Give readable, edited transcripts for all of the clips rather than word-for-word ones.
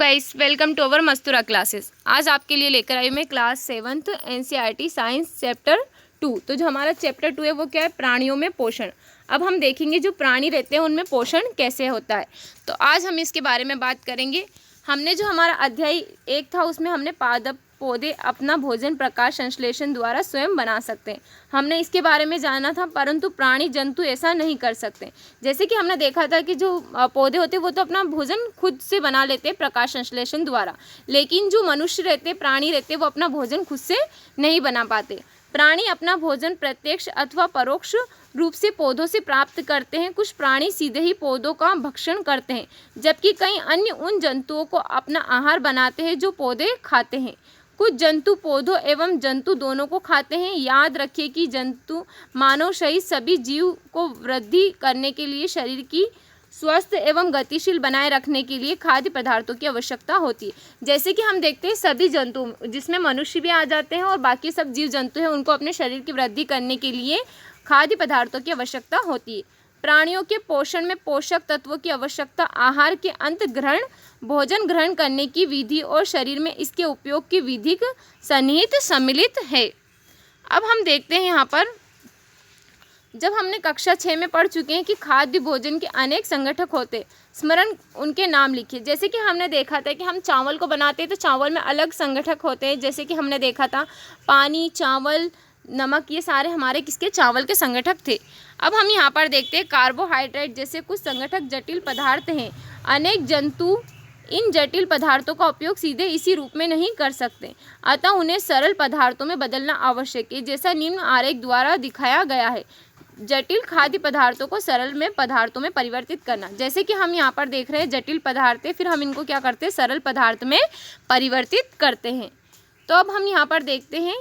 Guys, welcome to our Mastura classes. आज आपके लिए लेकर आई मैं class 7th NCERT science chapter 2। तो जो हमारा चैप्टर 2 है वो क्या है, प्राणियों में पोषण। अब हम देखेंगे जो प्राणी रहते हैं उनमें पोषण कैसे होता है। तो आज हम इसके बारे में बात करेंगे। हमने जो हमारा अध्याय 1 था उसमें हमने पादप पौधे अपना भोजन प्रकाश संश्लेषण द्वारा स्वयं बना सकते हैं, हमने इसके बारे में जाना था। परंतु प्राणी जंतु ऐसा नहीं कर सकते। जैसे कि हमने देखा था कि जो पौधे होते हैं वो तो अपना भोजन खुद से बना लेते हैं प्रकाश संश्लेषण द्वारा, लेकिन जो मनुष्य रहते, प्राणी रहते, वो अपना भोजन खुद से नहीं बना पाते। प्राणी अपना भोजन प्रत्यक्ष अथवा परोक्ष रूप से पौधों से प्राप्त करते हैं। कुछ प्राणी सीधे ही पौधों का भक्षण करते हैं, जबकि कई अन्य उन जंतुओं को अपना आहार बनाते हैं जो पौधे खाते हैं। कुछ जंतु पौधों एवं जंतु दोनों को खाते हैं। याद रखिए कि जंतु मानव सहित सभी जीव को वृद्धि करने के लिए शरीर की स्वस्थ एवं गतिशील बनाए रखने के लिए खाद्य पदार्थों की आवश्यकता होती है। जैसे कि हम देखते हैं सभी जंतु, जिसमें मनुष्य भी आ जाते हैं और बाकी सब जीव जंतु हैं, उनको अपने शरीर की वृद्धि करने के लिए खाद्य पदार्थों की आवश्यकता होती है। प्राणियों के पोषण में पोषक तत्वों की आवश्यकता आहार के अंत ग्रहण, भोजन ग्रहण करने की विधि और शरीर में इसके उपयोग की विधि सन्निहित सम्मिलित है। अब हम देखते हैं यहाँ पर, जब हमने कक्षा 6 में पढ़ चुके हैं कि खाद्य भोजन के अनेक संगठक होते, स्मरण उनके नाम लिखिए। जैसे कि हमने देखा था कि हम चावल को बनाते हैं तो चावल में अलग संगठक होते हैं। जैसे कि हमने देखा था पानी, चावल, नमक, ये सारे हमारे किसके, चावल के संगठक थे। अब हम यहाँ पर देखते हैं कार्बोहाइड्रेट जैसे कुछ संगठक जटिल पदार्थ हैं। अनेक जंतु इन जटिल पदार्थों का उपयोग सीधे इसी रूप में नहीं कर सकते, अतः उन्हें सरल पदार्थों में बदलना आवश्यक है, जैसा निम्न आरेख द्वारा दिखाया गया है। जटिल खाद्य पदार्थों को सरल में पदार्थों में परिवर्तित करना। जैसे कि हम यहाँ पर देख रहे हैं जटिल पदार्थ है, फिर हम इनको क्या करते हैं, सरल पदार्थ में परिवर्तित करते हैं। तो अब हम यहाँ पर देखते हैं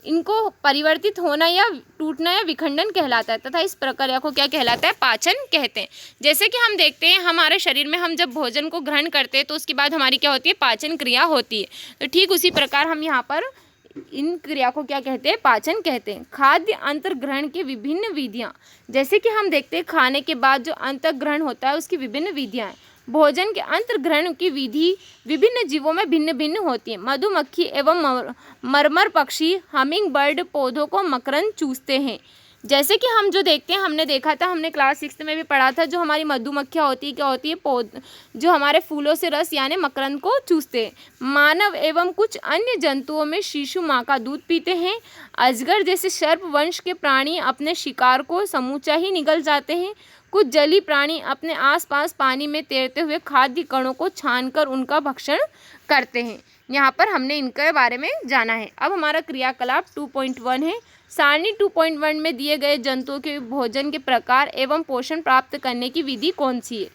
इनको परिवर्तित होना या टूटना या विखंडन कहलाता है, तथा इस प्रक्रिया को क्या कहलाता है, पाचन कहते हैं। जैसे कि हम देखते हैं हमारे शरीर में हम जब भोजन को ग्रहण करते हैं तो उसके बाद हमारी क्या होती है, पाचन क्रिया होती है। तो ठीक उसी प्रकार हम यहाँ पर इन क्रिया को क्या कहते हैं, पाचन कहते हैं। खाद्य अंतर्ग्रहण की विभिन्न विधियाँ। जैसे कि हम देखते हैं खाने के बाद जो अंतर्ग्रहण होता है उसकी विभिन्न विधियाँ हैं। भोजन के अंतर्ग्रहण की विधि विभिन्न जीवों में भिन्न भिन्न होती है। मधुमक्खी एवं मरमर पक्षी, हमिंग बर्ड पौधों को मकरंद चूसते हैं। जैसे कि हम जो देखते हैं, हमने देखा था, हमने क्लास 6 में भी पढ़ा था, जो हमारी मधुमक्खियाँ होती है क्या होती है, पौध जो हमारे फूलों से रस यानी मकरंद को चूसते हैं। मानव एवं कुछ अन्य जंतुओं में शिशु माँ का दूध पीते हैं। अजगर जैसे सर्प वंश के प्राणी अपने शिकार को समूचा ही निगल जाते हैं। कुछ जलीय प्राणी अपने आसपास पानी में तैरते हुए खाद्य कणों को छानकर उनका भक्षण करते हैं। यहाँ पर हमने इनके बारे में जाना है। अब हमारा क्रियाकलाप 2.1 है। सारणी 2.1 में दिए गए जंतुओं के भोजन के प्रकार एवं पोषण प्राप्त करने की विधि कौन सी है।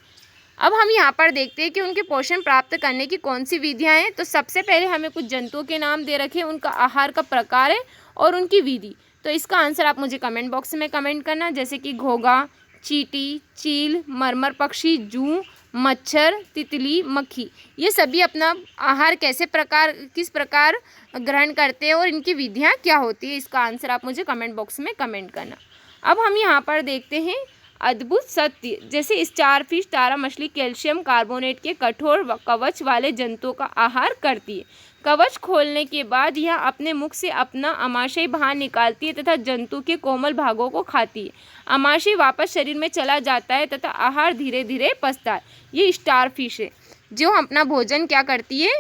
अब हम यहाँ पर देखते हैं कि उनके पोषण प्राप्त करने की कौन सी विधियाँ हैं। तो सबसे पहले हमें कुछ जंतुओं के नाम दे रखे, उनका आहार का प्रकार है और उनकी विधि। तो इसका आंसर आप मुझे कमेंट बॉक्स में कमेंट करना। जैसे कि घोंघा, चींटी, चील, मरमर पक्षी, जूं, मच्छर, तितली, मक्खी, ये सभी अपना आहार किस प्रकार ग्रहण करते हैं और इनकी विधियाँ क्या होती है। इसका आंसर आप मुझे कमेंट बॉक्स में कमेंट करना। अब हम यहाँ पर देखते हैं अद्भुत सत्य। जैसे स्टारफिश, तारा मछली कैल्शियम कार्बोनेट के कठोर कवच वाले जंतुओं का आहार करती है। कवच खोलने के बाद यह अपने मुख से अपना अमाशय बाहर निकालती है तथा जंतु के कोमल भागों को खाती है। अमाशय वापस शरीर में चला जाता है तथा आहार धीरे धीरे पचता है। ये स्टारफिश है जो अपना भोजन क्या करती है,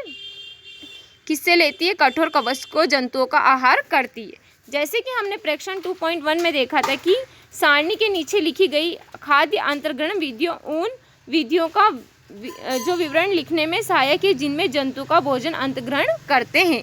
किससे लेती है, कठोर कवच को जंतुओं का आहार करती है। जैसे कि हमने प्रेक्षण 2.1 में देखा था कि सारणी के नीचे लिखी गई खाद्य अंतर्ग्रहण विधियों उन विधियों का जो विवरण लिखने में सहायक है जिनमें जंतु का भोजन अंतर्ग्रहण करते हैं।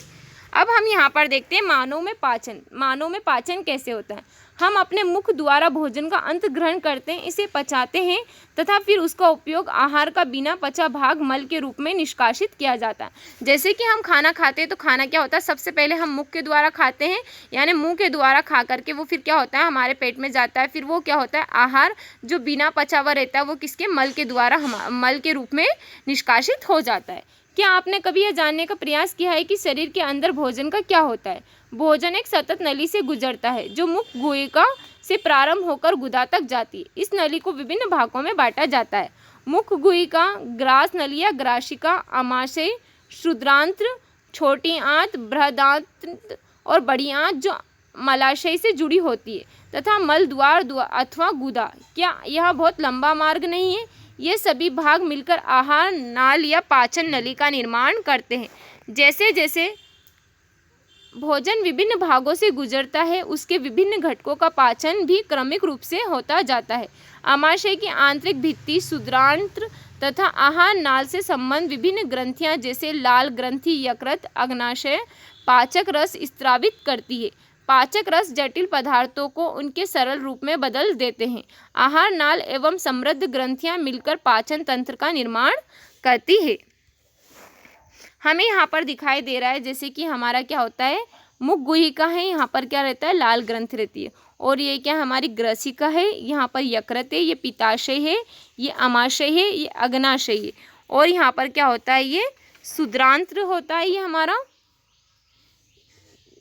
अब हम यहाँ पर देखते हैं मानव में पाचन। मानव में पाचन कैसे होता है। हम अपने मुख द्वारा भोजन का अंतर्ग्रहण करते हैं, इसे पचाते हैं तथा फिर उसका उपयोग आहार का बिना पचा भाग मल के रूप में निष्कासित किया जाता है। जैसे कि हम खाना खाते हैं तो खाना क्या होता है, सबसे पहले हम मुख के द्वारा खाते हैं, यानी मुंह के द्वारा खा करके वो फिर क्या होता है, हमारे पेट में जाता है। फिर वो क्या होता है, आहार जो बिना पचा हुआ रहता है वो किसके, मल के द्वारा मल के रूप में निष्कासित हो जाता है। क्या आपने कभी यह जानने का प्रयास किया है कि शरीर के अंदर भोजन का क्या होता है। भोजन एक सतत नली से गुजरता है जो मुख गुहिका से प्रारंभ होकर गुदा तक जाती है। इस नली को विभिन्न भागों में बांटा जाता है। मुख गुहिका, ग्रास नलिया, ग्राशिका, अमाशय, क्षुद्रांत्र, छोटी आंत, बृहदांत और बड़ी आंत जो मलाशय से जुड़ी होती है, तथा मल द्वार अथवा गुदा। क्या यह बहुत लंबा मार्ग नहीं है? ये सभी भाग मिलकर आहार नाल या पाचन नली का निर्माण करते हैं। जैसे जैसे भोजन विभिन्न भागों से गुजरता है, उसके विभिन्न घटकों का पाचन भी क्रमिक रूप से होता जाता है। आमाशय की आंतरिक भित्ति, क्षुद्रांत्र तथा आहार नाल से संबंध विभिन्न ग्रंथियां जैसे लाल ग्रंथि, यकृत, अग्नाशय पाचक रस स्त्रावित करती है। पाचक रस जटिल पदार्थों को उनके सरल रूप में बदल देते हैं। आहार नाल एवं समृद्ध ग्रंथियां मिलकर पाचन तंत्र का निर्माण करती है। हमें यहाँ पर दिखाई दे रहा है जैसे कि हमारा क्या होता है, मुख गुहिका है, यहाँ पर क्या रहता है, लाल ग्रंथि रहती है, और ये क्या हमारी ग्रसिका है, यहाँ पर यकृत है, ये पित्ताशय है, ये अमाशय है, ये अग्नाशय है, और यहाँ पर क्या होता है, ये क्षुद्रांत्र होता है, ये हमारा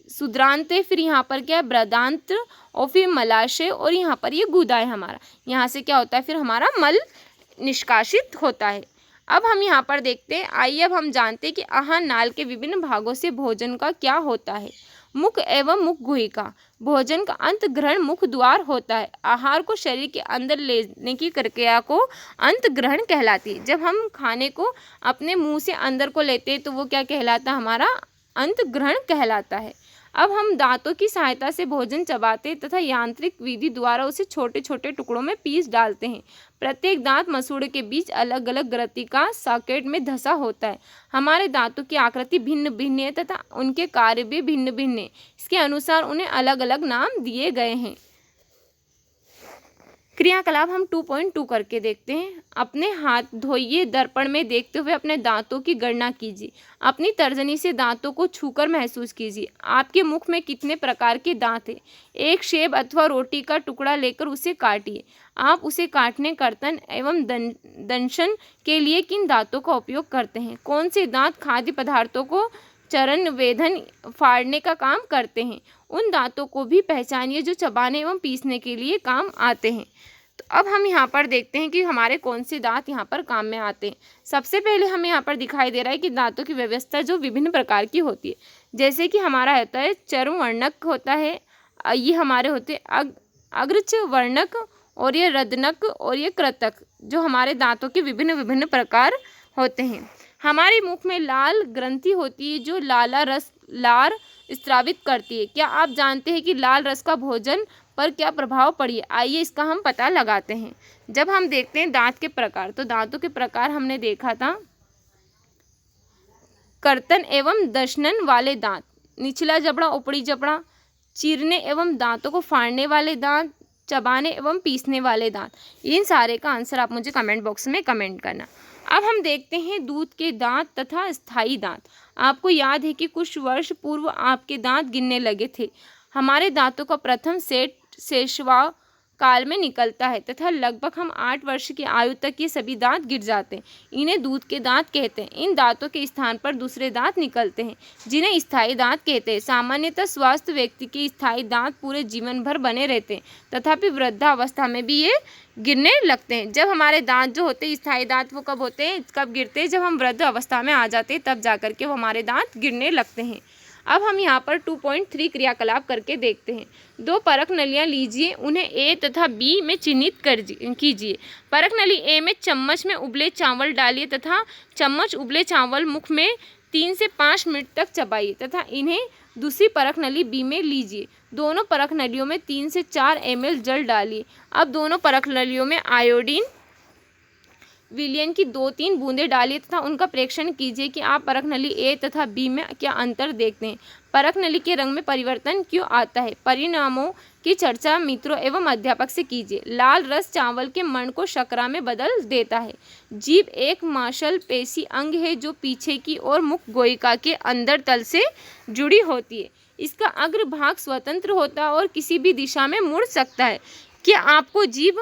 क्षुद्रांत है, फिर यहाँ पर क्या है, बृहदांत्र, और फिर मलाशय, और यहाँ पर ये गुदा है हमारा। यहाँ से क्या होता है, फिर हमारा मल निष्कासित होता है। अब हम यहाँ पर देखते हैं, आइए अब हम जानते हैं कि आहार नाल के विभिन्न भागों से भोजन का क्या होता है। मुख एवं मुख गुहिका, भोजन का अंत ग्रहण मुख द्वार होता है। आहार को शरीर के अंदर लेने की प्रक्रिया को अंत ग्रहण कहलाती है। जब हम खाने को अपने मुंह से अंदर को लेते हैं तो वो क्या कहलाता है, हमारा अंत ग्रहण कहलाता है। अब हम दांतों की सहायता से भोजन चबाते तथा यांत्रिक विधि द्वारा उसे छोटे छोटे टुकड़ों में पीस डालते हैं। प्रत्येक दांत मसूड़े के बीच अलग अलग ग्रंथि का सॉकेट में धंसा होता है। हमारे दांतों की आकृति भिन्न भिन्न है तथा उनके कार्य भी भिन्न भिन्न है। इसके अनुसार उन्हें अलग अलग नाम दिए गए हैं। क्रियाकलाप हम 2.2 करके देखते हैं। अपने हाथ धोइए, दर्पण में देखते हुए अपने दांतों की गणना कीजिए। अपनी तर्जनी से दांतों को छूकर महसूस कीजिए। आपके मुख में कितने प्रकार के दांत हैं। एक सेब अथवा रोटी का टुकड़ा लेकर उसे काटिए। आप उसे काटने, कर्तन एवं दंशन के लिए किन दांतों का उपयोग करते हैं। कौन से दांत खाद्य पदार्थों को चरण वेधन फाड़ने का काम करते हैं। उन दांतों को भी पहचानिए जो चबाने एवं पीसने के लिए काम आते हैं। तो अब हम यहाँ पर देखते हैं कि हमारे कौन से दांत यहाँ पर काम में आते हैं। सबसे पहले हमें यहाँ पर दिखाई दे रहा है कि दांतों की व्यवस्था जो विभिन्न प्रकार की होती है। जैसे कि हमारा होता है चर्म वर्णक होता है, ये हमारे होते हैं अग्रच वर्णक, और ये रदनक और ये कृतक, जो हमारे दांतों के विभिन्न विभिन्न प्रकार होते हैं। हमारे मुख में लाल ग्रंथि होती है जो लार स्त्रावित करती है। क्या आप जानते हैं कि लाल रस का भोजन पर क्या प्रभाव पड़ी है। आइए इसका हम पता लगाते हैं। जब हम देखते हैं दांत के प्रकार, तो दांतों के प्रकार हमने देखा था कर्तन एवं दशनन वाले दांत, निचला जबड़ा, ऊपरी जबड़ा, चीरने एवं दांतों को फाड़ने वाले दांत, चबाने एवं पीसने वाले दांत। इन सारे का आंसर आप मुझे कमेंट बॉक्स में कमेंट करना। अब हम देखते हैं दूध के दांत तथा स्थायी दांत। आपको याद है कि कुछ वर्ष पूर्व आपके दांत गिरने लगे थे। हमारे दांतों का प्रथम सेट शैशव काल में निकलता है तथा लगभग हम 8 वर्ष की आयु तक ये सभी दांत गिर जाते हैं। इन्हें दूध के दांत कहते हैं। इन दांतों के स्थान पर दूसरे दांत निकलते हैं जिन्हें स्थायी दांत कहते हैं। सामान्यतः स्वस्थ व्यक्ति के स्थायी दांत पूरे जीवन भर बने रहते हैं, तथापि वृद्धावस्था में भी ये गिरने लगते हैं। जब हमारे दांत जो होते हैं स्थायी दांत, वो कब होते हैं, कब गिरते हैं, जब हम वृद्ध अवस्था में आ जाते हैं, तब जाकर के वो हमारे दांत गिरने लगते हैं। अब हम यहाँ पर 2.3 क्रियाकलाप करके देखते हैं। 2 परख नलियाँ लीजिए, उन्हें ए तथा बी में चिन्हित कीजिए। परख नली ए में चम्मच में उबले चावल डालिए तथा चम्मच उबले चावल मुख में 3 से 5 मिनट तक चबाइए तथा इन्हें दूसरी परख नली बी में लीजिए। दोनों परख नलियों में 3 से 4 ml जल डालिए। अब दोनों परख नलियों में आयोडीन विलयन की 2-3 बूंदें डालिए तथा उनका परीक्षण कीजिए कि आप परख नली ए तथा बी में क्या अंतर देखते हैं। परख नली के रंग में परिवर्तन क्यों आता है। परिणामों की चर्चा मित्रों एवं अध्यापक से कीजिए। लाल रस चावल के मण को शर्करा में बदल देता है। जीभ एक मांसपेशी अंग है जो पीछे की ओर मुख गोयिका के अंदर तल से जुड़ी होती है। इसका अग्र भाग स्वतंत्र होता है और किसी भी दिशा में मुड़ सकता है। क्या आपको जीभ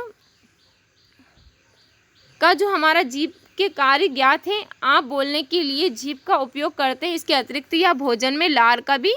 का जो हमारा जीभ के कार्य ज्ञात हैं। आप बोलने के लिए जीभ का उपयोग करते हैं। इसके अतिरिक्त यह भोजन में लार का भी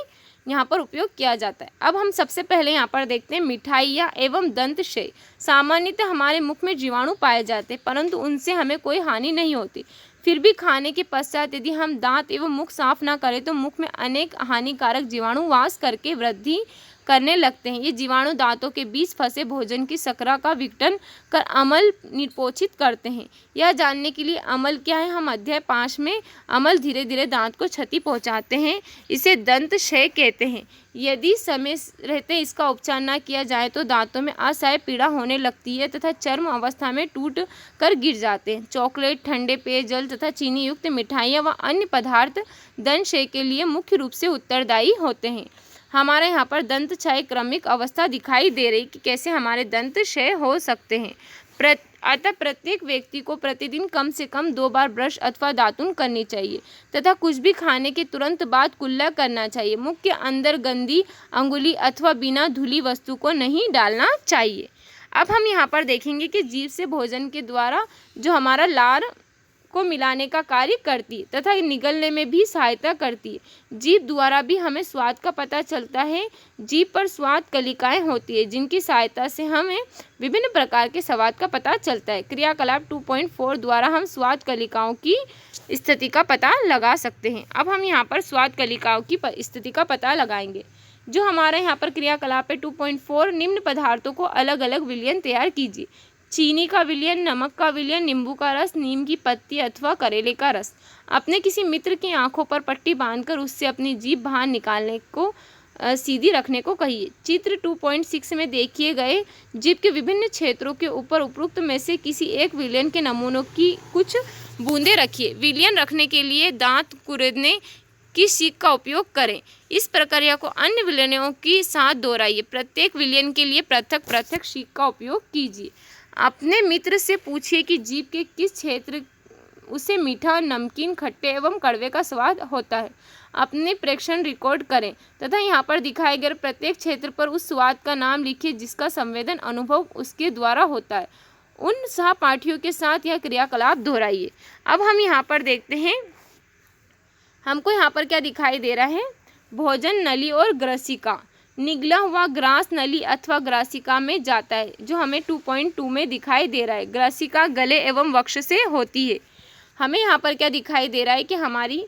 यहाँ पर उपयोग किया जाता है। अब हम सबसे पहले यहाँ पर देखते हैं मिठाइयाँ एवं दंतशय। सामान्यतः हमारे मुख में जीवाणु पाए जाते हैं, परंतु उनसे हमें कोई हानि नहीं होती। फिर भी खाने के पश्चात यदि हम दांत एवं मुख साफ ना करें तो मुख में अनेक हानिकारक जीवाणु वास करके वृद्धि करने लगते हैं। ये जीवाणु दांतों के बीच फंसे भोजन की शर्करा का विघटन कर अम्ल निर्पोचित करते हैं। यह जानने के लिए अम्ल क्या है, हम अध्याय 5 में अम्ल धीरे धीरे दांत को क्षति पहुंचाते हैं, इसे दंतशय कहते हैं। यदि समय रहते इसका उपचार न किया जाए तो दांतों में असह्य पीड़ा होने लगती है तथा चर्म अवस्था में टूट कर गिर जाते हैं। चॉकलेट, ठंडे पेयजल तथा चीनी युक्त मिठाइयाँ व अन्य पदार्थ दंतशय के लिए मुख्य रूप से उत्तरदायी होते हैं। हमारे यहाँ पर दंत क्षय क्रमिक अवस्था दिखाई दे रही कि कैसे हमारे दंत क्षय हो सकते हैं। अतः प्रत्येक व्यक्ति को प्रतिदिन कम से कम 2 बार ब्रश अथवा दातुन करनी चाहिए तथा कुछ भी खाने के तुरंत बाद कुल्ला करना चाहिए। मुख के अंदर गंदी अंगुली अथवा बिना धुली वस्तु को नहीं डालना चाहिए। अब हम यहाँ पर देखेंगे कि जीभ से भोजन के द्वारा जो हमारा लार को मिलाने का कार्य करती है तथा निगलने में भी सहायता करती है। जीभ द्वारा भी हमें स्वाद का पता चलता है। जीभ पर स्वाद कलिकाएं होती है जिनकी सहायता से हमें विभिन्न प्रकार के स्वाद का पता चलता है। क्रियाकलाप 2.4 द्वारा हम स्वाद कलिकाओं की स्थिति का पता लगा सकते हैं। अब हम यहाँ पर स्वाद कलिकाओं की स्थिति का पता लगाएंगे। जो हमारे यहाँ पर क्रियाकलाप है 2.4, निम्न पदार्थों को अलग अलग विलयन तैयार कीजिए। चीनी का विलयन, नमक का विलयन, नींबू का रस, नीम की पत्ती अथवा करेले का रस। अपने किसी मित्र की आंखों पर पट्टी बांधकर उससे अपनी जीभ बाहर निकालने को सीधी रखने को कहिए। चित्र 2.6 में देखिए गए जीभ के विभिन्न क्षेत्रों के ऊपर उपरोक्त में से किसी एक विलयन के नमूनों की कुछ बूंदें रखिए। विलयन रखने के लिए दांत कुरेदने की सीख का उपयोग करें। इस प्रक्रिया को अन्य विलयनों के साथ दोहराइए। प्रत्येक विलयन के लिए पृथक पृथक सीख का उपयोग कीजिए। अपने मित्र से पूछिए कि जीभ के किस क्षेत्र उसे मीठा, नमकीन, खट्टे एवं कड़वे का स्वाद होता है। अपने प्रेक्षण रिकॉर्ड करें तथा यहाँ पर दिखाए गए प्रत्येक क्षेत्र पर उस स्वाद का नाम लिखिए जिसका संवेदन अनुभव उसके द्वारा होता है। उन सहपाठियों के साथ यह क्रियाकलाप दोहराइए। अब हम यहाँ पर देखते हैं, हमको यहाँ पर क्या दिखाई दे रहा है, भोजन नली और ग्रसिका। निगला हुआ ग्रास नली अथवा ग्रासिका में जाता है, जो हमें 2.2 में दिखाई दे रहा है। ग्रासिका गले एवं वक्ष से होती है। हमें यहाँ पर क्या दिखाई दे रहा है कि हमारी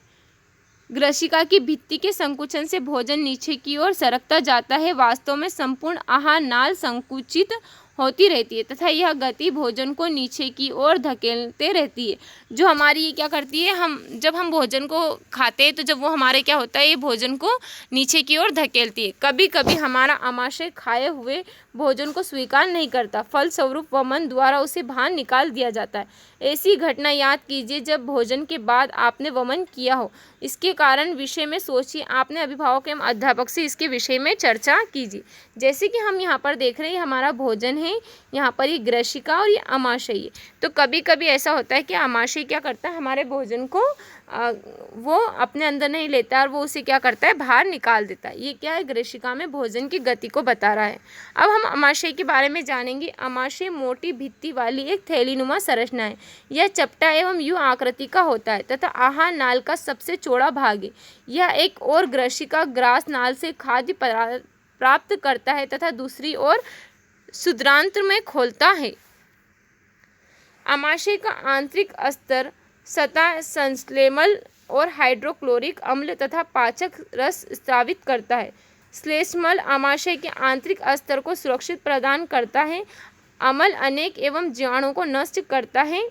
ग्रसिका की भित्ति के संकुचन से भोजन नीचे की ओर सरकता जाता है। वास्तव में संपूर्ण आहार नाल संकुचित होती रहती है तथा यह गति भोजन को नीचे की ओर धकेलते रहती है। जो हमारी ये क्या करती है, जब हम भोजन को खाते हैं तो जब वो हमारे क्या होता है, ये भोजन को नीचे की ओर धकेलती है। कभी कभी हमारा आमाशय खाए हुए भोजन को स्वीकार नहीं करता, फलस्वरूप वमन द्वारा उसे बाहर निकाल दिया जाता है। ऐसी घटना याद कीजिए जब भोजन के बाद आपने वमन किया हो। इसके कारण विषय में सोचिए। आपने अभिभावक एवं अध्यापक से इसके विषय में चर्चा कीजिए। जैसे कि हम यहाँ पर देख रहे हैं, हमारा भोजन है, यहाँ पर ये ग्रसिका और ये आमाशय है। तो कभी कभी ऐसा होता है कि आमाशय क्या करता है, हमारे भोजन को वो अपने अंदर नहीं लेता और वो उसे क्या करता है, बाहर निकाल देता है। ये क्या है, ग्रसिका में भोजन की गति को बता रहा है। अब हम आमाशय के बारे में जानेंगे। आमाशय मोटी भित्ति वाली एक थैलीनुमा संरचना है। यह चपटा एवं यू आकृति का होता है तथा आहार नाल का सबसे चौड़ा भाग है। यह एक और ग्रसिका ग्रास नाल से खाद्य पदार्थ प्राप्त करता है तथा दूसरी ओर क्षुद्रांत्र में खोलता है। आमाशय का आंतरिक स्तर सतह संश्लेषण और हाइड्रोक्लोरिक अम्ल तथा पाचक रस स्रावित करता है। श्लेष्मल आमाशय के आंतरिक स्तर को सुरक्षित प्रदान करता है। अम्ल अनेक एवं जीवाणुओं को नष्ट करता है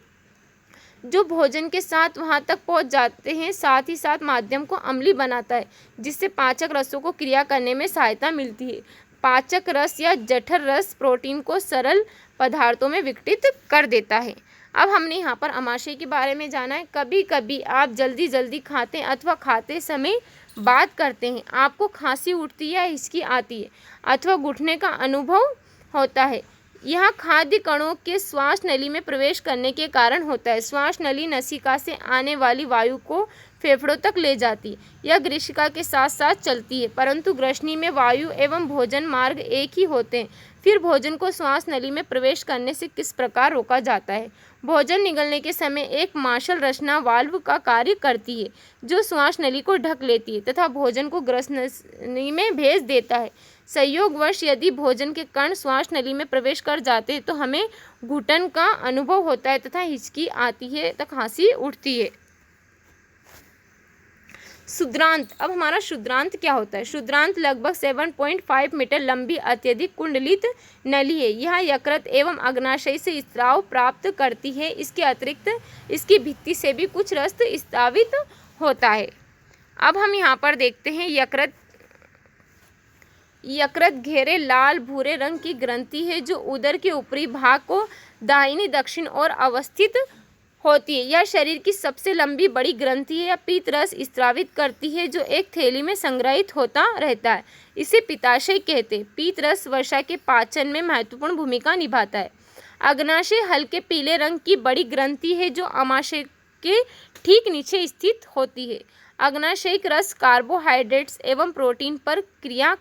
जो भोजन के साथ वहां तक पहुंच जाते हैं। साथ ही साथ माध्यम को अम्लीय बनाता है जिससे पाचक रसों को क्रिया करने में सहायता मिलती है। पाचक रस या जठर रस प्रोटीन को सरल पदार्थों में विघटित कर देता है। अब हमने यहाँ पर आमाशय के बारे में जाना है। कभी कभी आप जल्दी जल्दी खाते हैं अथवा खाते समय बात करते हैं। आपको खांसी उठती या हिचकी आती है अथवा घुटने का अनुभव होता है। यह खाद्य कणों के श्वास नली में प्रवेश करने के कारण होता है। श्वास नली नसिका से आने वाली वायु को फेफड़ों तक ले जाती है। यह ग्रसिका के साथ साथ चलती है, परंतु ग्रसनी में वायु एवं भोजन मार्ग एक ही होते हैं। फिर भोजन को श्वास नली में प्रवेश करने से किस प्रकार रोका जाता है। भोजन निगलने के समय एक मार्शल रचना वाल्व का कार्य करती है जो श्वास नली को ढक लेती है तथा भोजन को ग्रस नली में भेज देता है। संयोगवश यदि भोजन के कण श्वास नली में प्रवेश कर जाते हैं तो हमें घुटन का अनुभव होता है तथा हिचकी आती है तथा खांसी उठती है। क्षुद्रांत। अब हमारा क्षुद्रांत क्या होता है? क्षुद्रांत लगभग 7.5 मीटर लंबी अत्यधिक कुंडलित नली है। यह यकृत एवं अग्नाशय से स्राव प्राप्त करती है। इसके अतिरिक्त इसकी भित्ति से भी कुछ रस स्रावित होता है। अब हम यहाँ पर देखते हैं यकृत घेरे लाल भूरे रंग की ग्रंथि है जो उदर के ऊपरी भाग को दाहिनी दक्षिण ओर अवस्थित होती है। यह शरीर की सबसे लंबी बड़ी ग्रंथि है। यह पीत रस स्रावित करती है जो एक थैली में संग्रहित होता रहता है। इसे पित्ताशय कहते हैं। पीत रस वसा के पाचन में महत्वपूर्ण भूमिका निभाता है। अग्नाशय हल्के पीले रंग की बड़ी ग्रंथि है जो आमाशय के ठीक नीचे स्थित होती है। अग्नाशयिक रस कार्बोहाइड्रेट्स एवं प्रोटीन पर क्रिया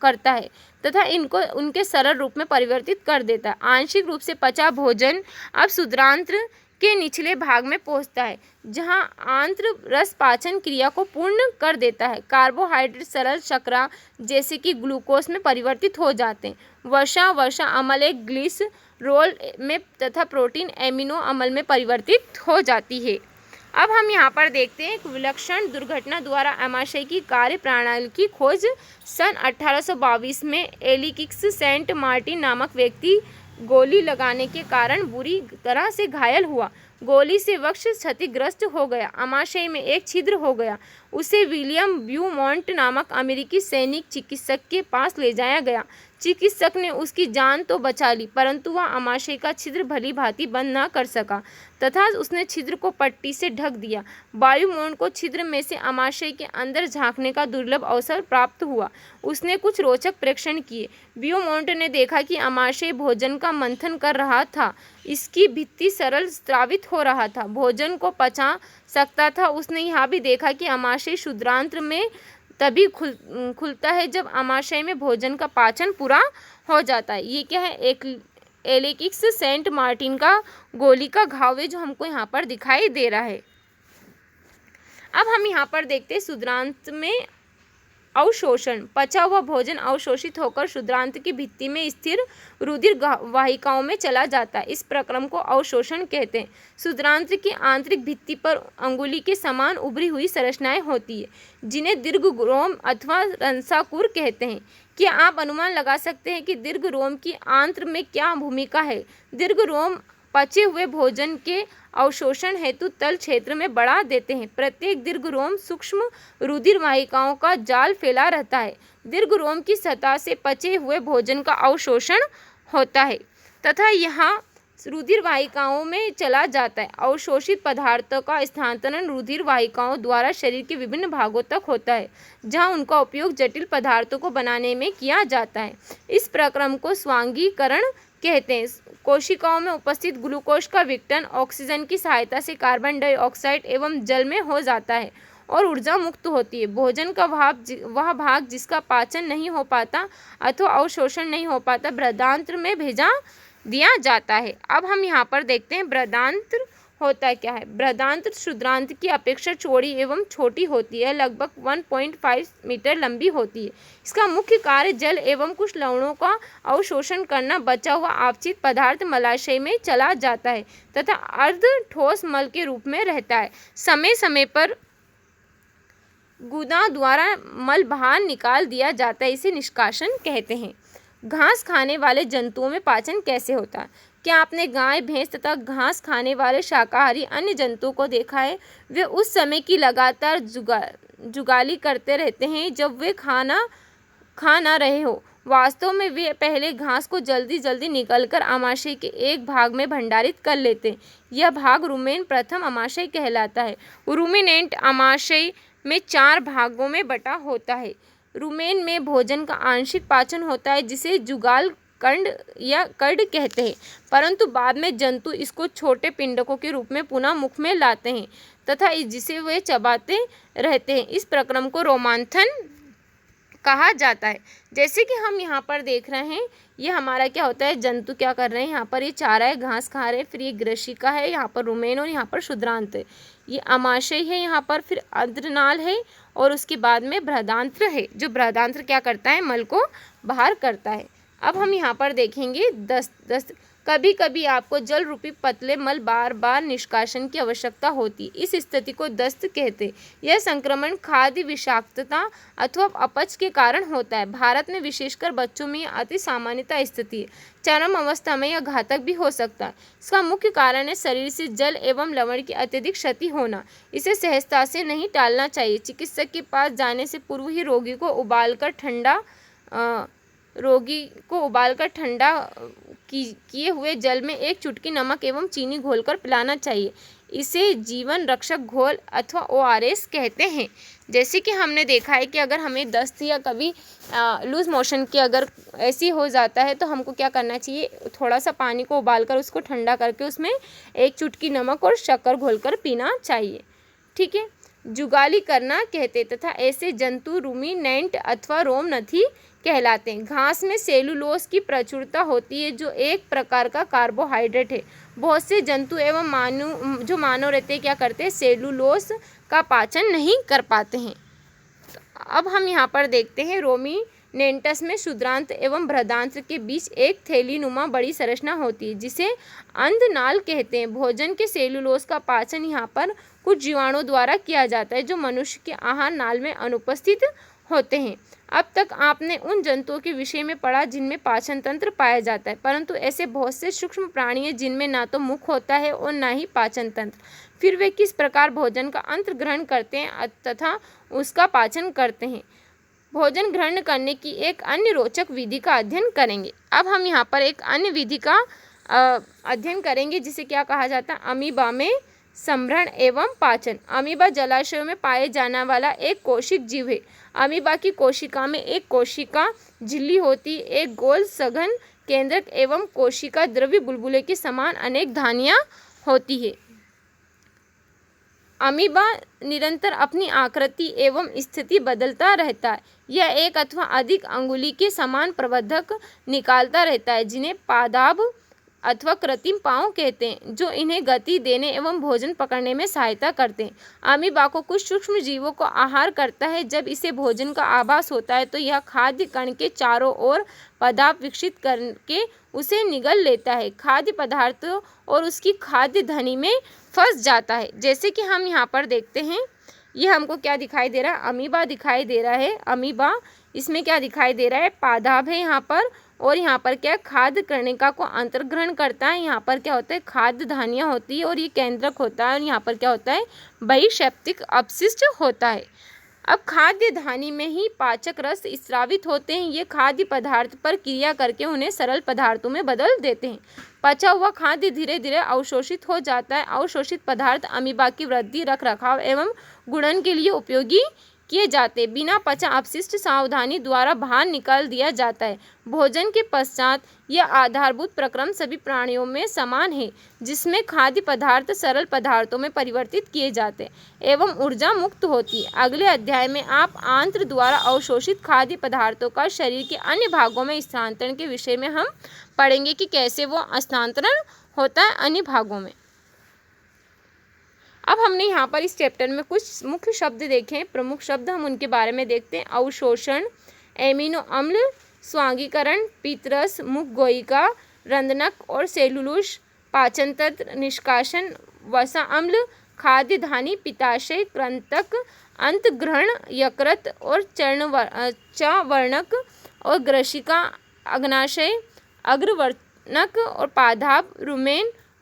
करता है तथा इनको उनके सरल रूप में परिवर्तित कर देता है। आंशिक रूप से पचा भोजन अब क्षुद्रांत्र के निचले भाग में पहुंचता है जहां आंत्र रस पाचन क्रिया को पूर्ण कर देता है। कार्बोहाइड्रेट सरल शर्करा जैसे कि ग्लूकोज में परिवर्तित हो जाते हैं। वसा अम्ल एक ग्लिसरोल में तथा प्रोटीन एमिनो अम्ल में परिवर्तित हो जाती है। अब हम यहाँ पर देखते हैं एक विलक्षण दुर्घटना द्वारा आमाशय की कार्य प्रणाली की खोज। सन 1822 में एलिकिक्स सेंट मार्टिन नामक व्यक्ति गोली लगाने के कारण बुरी तरह से घायल हुआ। गोली से वक्ष क्षतिग्रस्त हो गया। आमाशय में एक छिद्र हो गया। उसे विलियम ब्यूमॉन्ट नामक अमेरिकी सैनिक चिकित्सक के पास ले जाया गया। चिकित्सक ने उसकी जान तो बचा ली परंतु वह आमाशय का छिद्र भली भांति बंद न कर सका तथा उसने छिद्र को पट्टी से ढक दिया। ब्यूमॉन्ट को छिद्र में से आमाशय के अंदर झांकने का दुर्लभ अवसर प्राप्त हुआ। उसने कुछ रोचक परीक्षण किए। ब्यूमॉन्ट ने देखा कि आमाशय भोजन का मंथन कर रहा था। इसकी भित्ति सरल स्रावित हो रहा था। भोजन को पचा सकता था। उसने यह भी देखा कि आमाशय क्षुद्रांत्र में तभी खुलता है जब आमाशय में भोजन का पाचन पूरा हो जाता है। ये क्या है? एक एलिकिक्स सेंट मार्टिन का गोली का घाव है जो हमको यहाँ पर दिखाई दे रहा है। अब हम यहाँ पर देखते हैं क्षुद्रांत में अवशोषण। पचा हुआ भोजन अवशोषित होकर क्षुद्रांत की भित्ति में स्थिर रुधिर वाहिकाओं में चला जाता है। इस प्रक्रम को अवशोषण कहते हैं। क्षुद्रांत की आंतरिक भित्ति पर अंगुली के समान उभरी हुई संरचनाएं होती है जिन्हें दीर्घरोम अथवा रंसाकुर कहते हैं। क्या आप अनुमान लगा सकते हैं कि दीर्घरोम की आंत्र में क्या भूमिका है? दीर्घरोम पचे हुए भोजन के अवशोषण हेतु तल क्षेत्र में बढ़ा देते हैं। प्रत्येक दीर्घरोम सूक्ष्म रुधिर वाहिकाओं का जाल फैला रहता है। दीर्घरोम की सतह से पचे हुए भोजन का अवशोषण होता है तथा यहाँ रुधिर वाहिकाओं में चला जाता है। अवशोषित पदार्थों का स्थानांतरण रुधिर वाहिकाओं द्वारा शरीर के विभिन्न भागों तक होता है जहाँ उनका उपयोग जटिल पदार्थों को बनाने में किया जाता है। इस प्रक्रम को स्वांगीकरण कहते हैं। कोशिकाओं में उपस्थित ग्लूकोज का विघटन ऑक्सीजन की सहायता से कार्बन डाइऑक्साइड एवं जल में हो जाता है और ऊर्जा मुक्त होती है। भोजन का वह भाग जिसका पाचन नहीं हो पाता अथवा अवशोषण नहीं हो पाता बृहदांत्र में भेजा दिया जाता है। अब हम यहाँ पर देखते हैं बृहदांत्र होता क्या है। बृहदांत्र क्षुद्रांत की अपेक्षा चौड़ी एवं छोटी होती है। लगभग 1.5 मीटर लंबी होती है। इसका मुख्य कार्य जल एवं कुछ लवणों का अवशोषण करना। बचा हुआ अपचित पदार्थ मलाशय में चला जाता है तथा अर्ध ठोस मल के रूप में रहता है। समय समय पर गुदा द्वारा मल बाहर निकाल दिया जाता है। इसे निष्कासन कहते हैं। घास खाने वाले जंतुओं में पाचन कैसे होता है? क्या आपने गाय, भैंस तथा घास खाने वाले शाकाहारी अन्य जंतुओं को देखा है? वे उस समय की लगातार जुगाली करते रहते हैं जब वे खा ना रहे हो। वास्तव में वे पहले घास को जल्दी जल्दी निकलकर आमाशय के एक भाग में भंडारित कर लेते हैं। यह भाग रुमेन प्रथम आमाशय कहलाता है। रुमिनेंट आमाशय में 4 भागों में बटा होता है। रुमेन में भोजन का आंशिक पाचन होता है जिसे जुगाल कंड या कर्ड कहते हैं, परंतु बाद में जंतु इसको छोटे पिंडकों के रूप में पुनः मुख में लाते हैं तथा जिसे वे चबाते रहते हैं। इस प्रक्रम को रोमांथन कहा जाता है। जैसे कि हम यहाँ पर देख रहे हैं, ये हमारा क्या होता है, जंतु क्या कर रहे हैं, यहाँ पर ये चारा है, घास खा रहे हैं, फिर ये ग्रशिका है, यहाँ पर रुमेन और यहाँ पर क्षुद्रांत है, ये अमाशय है यहाँ पर, फिर अद्रनाल है और उसके बाद में बृहदांत्र है। जो बृहदांत्र क्या करता है, मल को बाहर करता है। अब हम यहाँ पर देखेंगे दस्त। कभी कभी आपको जल रूपी पतले मल बार बार निष्कासन की आवश्यकता होती है, इस स्थिति को दस्त कहते हैं। यह संक्रमण खाद्य विषाक्तता अथवा अपच के कारण होता है। भारत में विशेषकर बच्चों में अति सामान्यता स्थिति है। चरम अवस्था में यह घातक भी हो सकता है। इसका मुख्य कारण है शरीर से जल एवं लवण की अत्यधिक क्षति होना। इसे सहजता से नहीं टालना चाहिए। चिकित्सक के पास जाने से पूर्व ही रोगी को उबालकर ठंडा किए हुए जल में एक चुटकी नमक एवं चीनी घोलकर पिलाना चाहिए। इसे जीवन रक्षक घोल अथवा ORS कहते हैं। जैसे कि हमने देखा है कि अगर हमें दस्त या कभी लूज मोशन की अगर ऐसी हो जाता है तो हमको क्या करना चाहिए, थोड़ा सा पानी को उबालकर उसको ठंडा करके उसमें एक चुटकी नमक और शक्कर घोलकर पीना चाहिए। ठीक है। जुगाली करना कहते तथा ऐसे जंतु रूमिनेंट अथवा रोमनथी कहलाते हैं। घास में सेलुलोज की प्रचुरता होती है जो एक प्रकार का कार्बोहाइड्रेट है। बहुत से जंतु एवं मानव रहते हैं क्या करते हैं, सेलुलोज का पाचन नहीं कर पाते हैं। तो अब हम यहाँ पर देखते हैं रोमिनेंटस में क्षुद्रांत एवं बृहदांत्र के बीच एक थैलीनुमा बड़ी संरचना होती है जिसे अंधनाल कहते हैं। भोजन के सेलुलोज का पाचन यहाँ पर कुछ जीवाणुओं द्वारा किया जाता है जो मनुष्य के आहार नाल में अनुपस्थित होते हैं। अब तक आपने उन जंतुओं के विषय में पढ़ा जिनमें पाचन तंत्र पाया जाता है, परंतु ऐसे बहुत से सूक्ष्म प्राणी हैं जिनमें ना तो मुख होता है और ना ही पाचन तंत्र। फिर वे किस प्रकार भोजन का अंत ग्रहण करते हैं तथा उसका पाचन करते हैं। भोजन ग्रहण करने की एक अन्य रोचक विधि का अध्ययन करेंगे। अब हम यहाँ पर एक अन्य विधि का अध्ययन करेंगे जिसे क्या कहा जाता है, अमीबा में संभरण एवं पाचन। अमीबा जलाशयों में पाए जाने वाला एक कोशिक जीव है। अमीबा की कोशिका में एक कोशिका झिल्ली होती है, एक गोल सघन केंद्रक एवं कोशिका द्रव्य बुलबुले के समान अनेक धानियाँ होती है। अमीबा निरंतर अपनी आकृति एवं स्थिति बदलता रहता है। यह एक अथवा अधिक अंगुली के समान प्रवर्धक निकालता रहता है जिन्हें पादाभ अथवा कृत्रिम पाँव कहते हैं, जो इन्हें गति देने एवं भोजन पकड़ने में सहायता करते हैं। अमीबा को कुछ सूक्ष्म जीवों को आहार करता है। जब इसे भोजन का आभास होता है तो यह खाद्य कण के चारों ओर पदार्थ विकसित करके उसे निगल लेता है, खाद्य पदार्थ और उसकी खाद्य धनी में फंस जाता है। जैसे कि हम यहाँ पर देखते हैं, ये हमको क्या दिखाई दे रहा है, अमीबा दिखाई दे रहा है। अमीबा इसमें क्या दिखाई दे रहा है, पादाभ है यहाँ पर, और यहाँ पर क्या खाद्य कर्णिका को अंतर्ग्रहण करता है। यहाँ पर क्या होता है, खाद्य धानियाँ होती है और ये केंद्रक होता है, और यहाँ पर क्या होता है, बहिःक्षैतिक अपशिष्ट होता है। अब खाद्य धानी में ही पाचक रस स्रावित होते हैं। ये खाद्य पदार्थ पर क्रिया करके उन्हें सरल पदार्थों में बदल देते हैं। पचा हुआ खाद्य धीरे धीरे अवशोषित हो जाता है। अवशोषित पदार्थ अमीबा की वृद्धि, रख रखाव एवं गुणन के लिए उपयोगी किए जाते। बिना पचा अपशिष्ट सावधानी द्वारा बाहर निकाल दिया जाता है। भोजन के पश्चात यह आधारभूत प्रक्रम सभी प्राणियों में समान है, जिसमें खाद्य पदार्थ सरल पदार्थों में परिवर्तित किए जाते एवं ऊर्जा मुक्त होती है। अगले अध्याय में आप आंत्र द्वारा अवशोषित खाद्य पदार्थों का शरीर के अन्य भागों में स्थानांतरण के विषय में हम पढ़ेंगे कि कैसे वो स्थानांतरण होता है अन्य भागों में। अब हमने यहाँ पर इस चैप्टर में कुछ मुख्य शब्द देखे हैं, प्रमुख शब्द हम उनके बारे में देखते हैं। अवशोषण, एमिनो अम्ल, स्वांगीकरण, पीतरस, मुख गोयिका, रंधनक और सेलुलोज, पाचन तंत्र, निष्कासन, वसा अम्ल, खाद्य धानी, पित्ताशय, कृंतक, अंतग्रहण, यकृत और चवर्णक और ग्रशिका, अग्नाशय, अग्रवर्णक और पादाभ,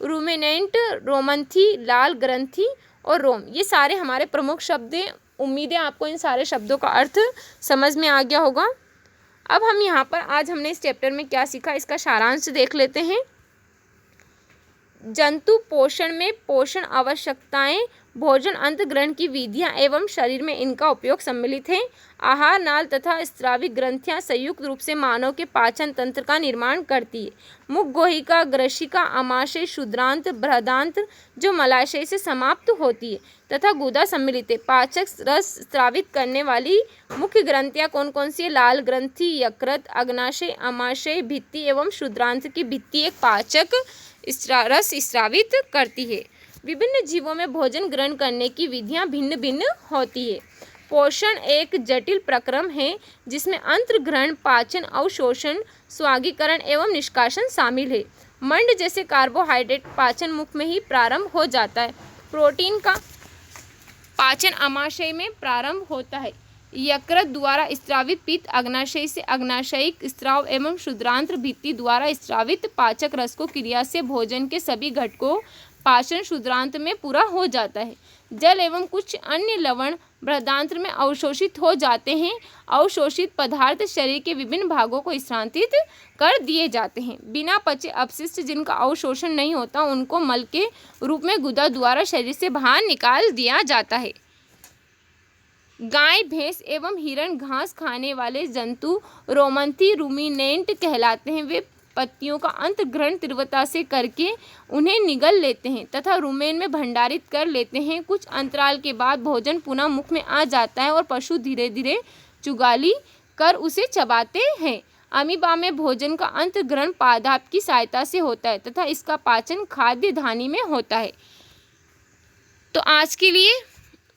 रूमिनेंट, रोमन्थी, लाल ग्रंथि और रोम। ये सारे हमारे प्रमुख शब्द हैं। उम्मीद है आपको इन सारे शब्दों का अर्थ समझ में आ गया होगा। अब हम यहाँ पर आज हमने इस चैप्टर में क्या सीखा, इसका सारांश देख लेते हैं। जंतु पोषण में पोषण आवश्यकताएं, भोजन अंत ग्रहण की विधियां एवं शरीर में इनका उपयोग सम्मिलित है। आहार नाल तथा स्रावी ग्रंथियां संयुक्त रूप से मानव के पाचन तंत्र का निर्माण करती है। मुख गोहिका, ग्रशिका, आमाशय, क्षुद्रांत, बृहदांत जो मलाशय से समाप्त होती है तथा गुदा सम्मिलित है। पाचक रस स्रावित करने वाली मुख्य ग्रंथियां कौन कौन सी है? लाल ग्रंथि, यकृत, अग्नाशय, आमाशय, भित्ति एवं क्षुद्रांत की भित्ति एक पाचक रस स्रावित करती है। विभिन्न जीवों में भोजन ग्रहण करने की विधियां भिन्न भिन्न होती है। पोषण एक जटिल प्रक्रम है जिसमें अंत्र ग्रहण, पाचन, अवशोषण, स्वागीकरण एवं निष्कासन शामिल है। मंड जैसे कार्बोहाइड्रेट पाचन मुख में ही प्रारंभ हो जाता है। प्रोटीन का पाचन आमाशय में प्रारंभ होता है। यकृत द्वारा स्रावित पित्त अग्नाशय से, अग्नाशयिक स्राव एवं क्षुद्रांत भित्ति द्वारा स्रावित पाचक रस को क्रिया से भोजन के सभी घटकों पाचन क्षुद्रांत में पूरा हो जाता है। जल एवं कुछ अन्य लवण बृहदांत्र में अवशोषित हो जाते हैं। अवशोषित पदार्थ शरीर के विभिन्न भागों को स्थानांतरित कर दिए जाते हैं। बिना पचे अपशिष्ट जिनका अवशोषण नहीं होता उनको मल के रूप में गुदा द्वारा शरीर से बाहर निकाल दिया जाता है। गाय, भैंस एवं हिरण घास खाने वाले जंतु रोमंथी रूमिनेंट कहलाते हैं। वे पत्तियों का अंत ग्रहण तीव्रता से करके उन्हें निगल लेते हैं तथा रुमेन में भंडारित कर लेते हैं। कुछ अंतराल के बाद भोजन पुनः मुख में आ जाता है और पशु धीरे धीरे चुगाली कर उसे चबाते हैं। अमीबा में भोजन का अंत ग्रहण पादप की सहायता से होता है तथा इसका पाचन खाद्य धानी में होता है। तो आज के लिए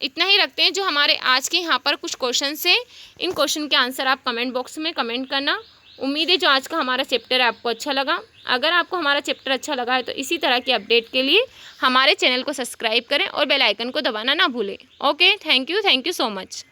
इतना ही रखते हैं। जो हमारे आज के यहाँ पर कुछ क्वेश्चन है, इन क्वेश्चन के आंसर आप कमेंट बॉक्स में कमेंट करना। उम्मीद है जो आज का हमारा चैप्टर है आपको अच्छा लगा। अगर आपको हमारा चैप्टर अच्छा लगा है तो इसी तरह की अपडेट के लिए हमारे चैनल को सब्सक्राइब करें और बेल आइकन को दबाना ना भूलें। Okay, thank you so much.